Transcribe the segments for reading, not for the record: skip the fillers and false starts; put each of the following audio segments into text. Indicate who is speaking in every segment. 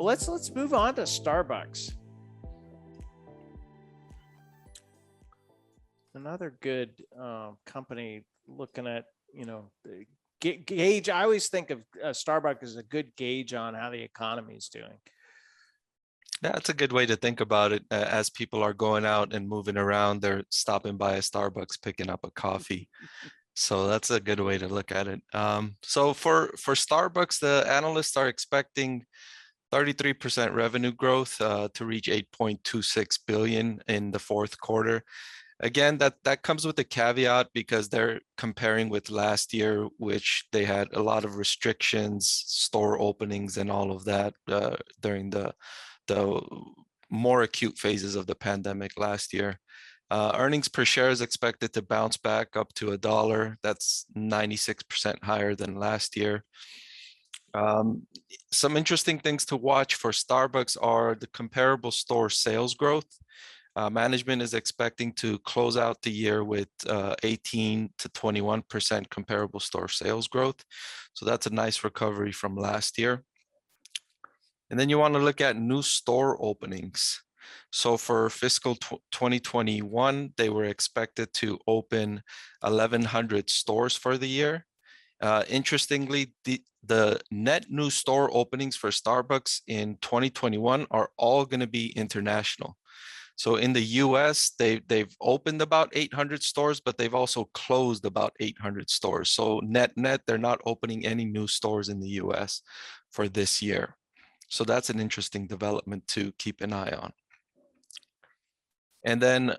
Speaker 1: Well, let's move on to Starbucks. Another good company looking at, gauge. I always think of Starbucks as a good gauge on how the economy is doing.
Speaker 2: That's a good way to think about it. As people are going out and moving around, they're stopping by a Starbucks, picking up a coffee. So that's a good way to look at it. So for Starbucks, the analysts are expecting 33% revenue growth to reach 8.26 billion in the fourth quarter. Again, that comes with a caveat because they're comparing with last year, which they had a lot of restrictions, store openings, and all of that during the more acute phases of the pandemic last year. Earnings per share is expected to bounce back up to $1. That's 96% higher than last year. Some interesting things to watch for Starbucks are the comparable store sales growth. Management is expecting to close out the year with 18 to 21% comparable store sales growth. So that's a nice recovery from last year. And then you want to look at new store openings. So for fiscal 2021, they were expected to open 1,100 stores for the year. Interestingly, the net new store openings for Starbucks in 2021 are all going to be international. So in the US, they've opened about 800 stores, but they've also closed about 800 stores. So net, they're not opening any new stores in the US for this year. So that's an interesting development to keep an eye on. And then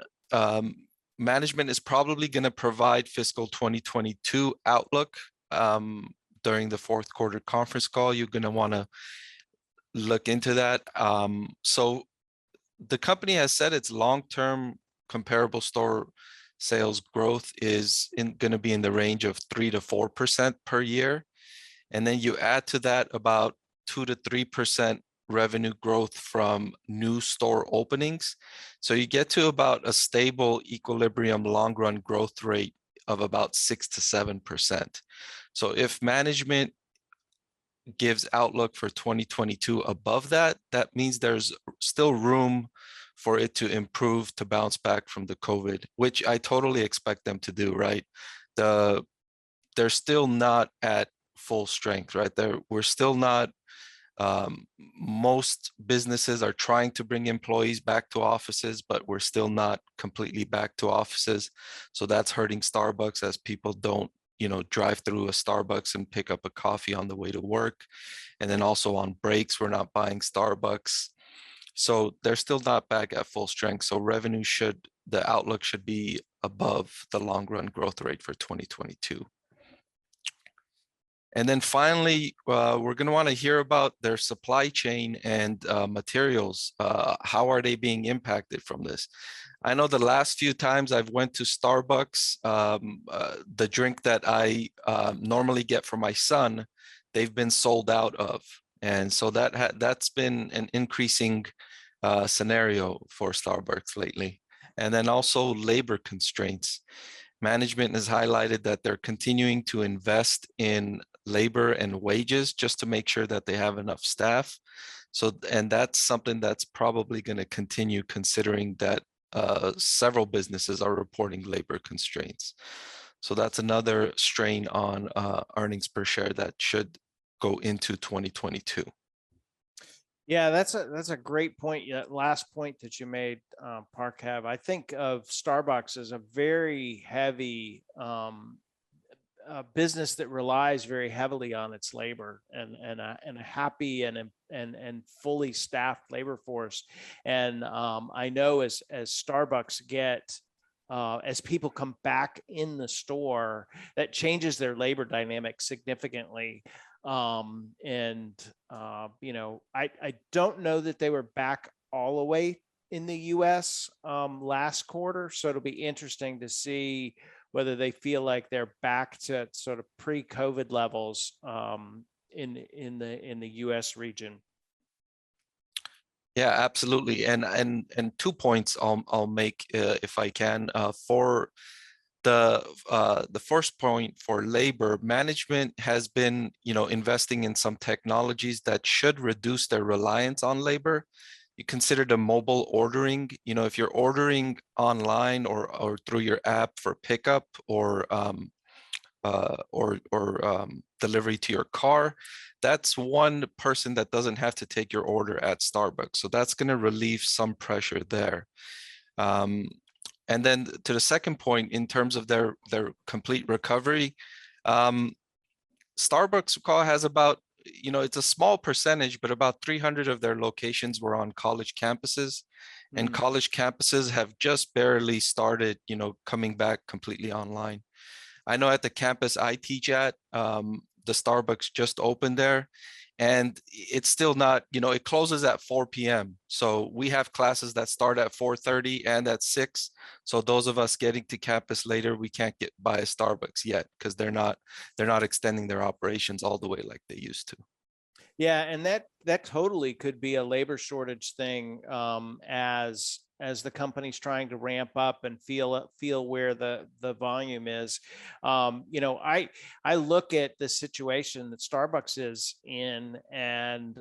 Speaker 2: management is probably going to provide fiscal 2022 outlook during the fourth quarter conference call. You're going to want to look into that. So the company has said its long-term comparable store sales growth is going to be in the range of 3 to 4% per year. And then you add to that about 2 to 3% revenue growth from new store openings. So you get to about a stable equilibrium long run growth rate of about 6 to 7%. So if management gives outlook for 2022 above that, that means there's still room for it to improve, to bounce back from the COVID, which I totally expect them to do, right? They're still not at full strength, right? We're still not, most businesses are trying to bring employees back to offices, but we're still not completely back to offices. So that's hurting Starbucks as people don't, drive through a Starbucks and pick up a coffee on the way to work. And then also on breaks, we're not buying Starbucks. So they're still not back at full strength. So the outlook should be above the long run growth rate for 2022. And then finally, we're going to want to hear about their supply chain and materials. How are they being impacted from this? I know the last few times I've went to Starbucks, the drink that I normally get for my son, they've been sold out of. And so that's been an increasing scenario for Starbucks lately. And then also labor constraints. Management has highlighted that they're continuing to invest in labor and wages just to make sure that they have enough staff. So, and that's something that's probably going to continue, considering that several businesses are reporting labor constraints. So that's another strain on earnings per share that should go into 2022.
Speaker 1: Yeah, that's a great point. That last point that you made, Parkev. I think of Starbucks as a very heavy business that relies very heavily on its labor and a happy and fully staffed labor force. And I know as Starbucks as people come back in the store, that changes their labor dynamic significantly. I don't know that they were back all the way in the US last quarter. So it'll be interesting to see whether they feel like they're back to sort of pre-COVID levels in the US region.
Speaker 2: Yeah, absolutely. And 2 points I'll make if I can. For The first point for labor management has been, investing in some technologies that should reduce their reliance on labor. You consider the mobile ordering, if you're ordering online or through your app for pickup or delivery to your car, that's one person that doesn't have to take your order at Starbucks. So that's going to relieve some pressure there. And then to the second point, in terms of their complete recovery, Starbucks call has about, it's a small percentage, but about 300 of their locations were on college campuses, and college campuses have just barely started, coming back completely online. I know at the campus I teach at, the Starbucks just opened there, and it's still not, it closes at 4 p.m. So we have classes that start at 4:30 and at 6. So those of us getting to campus later, we can't get by a Starbucks yet because they're not extending their operations all the way like they used to.
Speaker 1: Yeah, and that totally could be a labor shortage thing, as the company's trying to ramp up and feel where the volume is. I look at the situation that Starbucks is in, and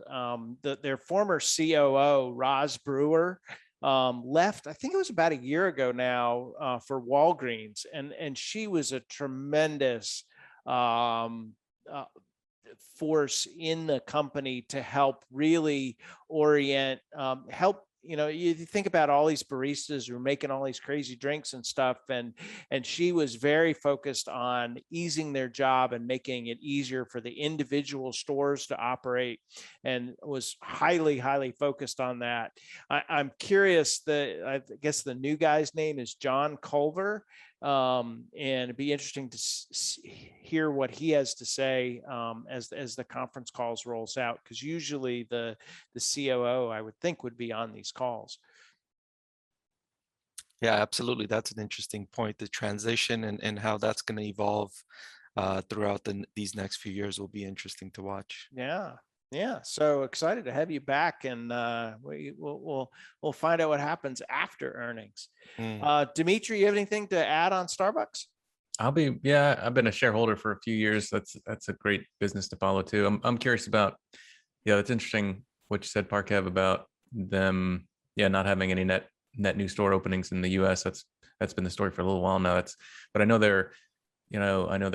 Speaker 1: their former COO, Roz Brewer, left, I think it was about a year ago now, for Walgreens, and she was a tremendous force in the company to help really orient, help. You think about all these baristas who are making all these crazy drinks and stuff, and she was very focused on easing their job and making it easier for the individual stores to operate, and was highly focused on that. I'm curious, I guess the new guy's name is John Culver, and it'd be interesting to hear what he has to say, as the conference calls rolls out, because usually the COO, I would think, would be on these calls.
Speaker 2: Yeah, absolutely. That's an interesting point. The transition and how that's going to evolve throughout these next few years will be interesting to watch.
Speaker 1: Yeah. So excited to have you back, and we'll find out what happens after earnings. Dimitri, you have anything to add on Starbucks?
Speaker 3: I've been a shareholder for a few years. That's a great business to follow too. I'm curious about, it's interesting what you said, Parkev, about them, not having any net new store openings in the US. That's been the story for a little while now. But I know they're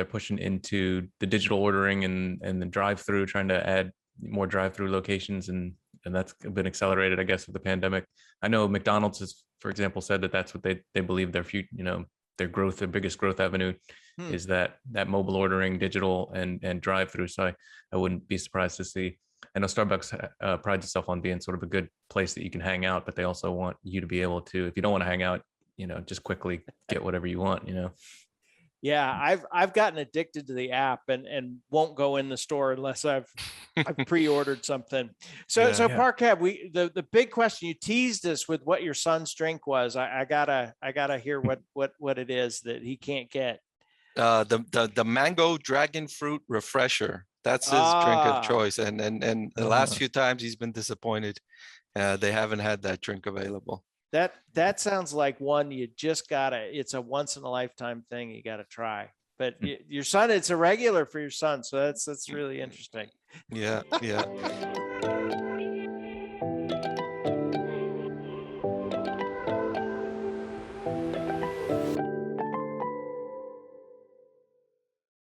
Speaker 3: pushing into the digital ordering and the drive-through, trying to add more drive-through locations, and that's been accelerated, I guess, with the pandemic. I know McDonald's has, for example, said that that's what they believe their future, their growth, their biggest growth avenue is that mobile ordering, digital, and drive-through. So I wouldn't be surprised to see. I know Starbucks prides itself on being sort of a good place that you can hang out, but they also want you to be able to, if you don't want to hang out, just quickly get whatever you want.
Speaker 1: Yeah, I've gotten addicted to the app and won't go in the store unless I've pre-ordered something. So Parkev, the big question, you teased us with what your son's drink was. I gotta hear what it is that he can't get.
Speaker 2: The mango dragon fruit refresher. That's his drink of choice, and the last few times he's been disappointed. They haven't had that drink available.
Speaker 1: That sounds like one you just it's a once in a lifetime thing you gotta try. But your son, it's a regular for your son, so that's really interesting.
Speaker 2: Yeah.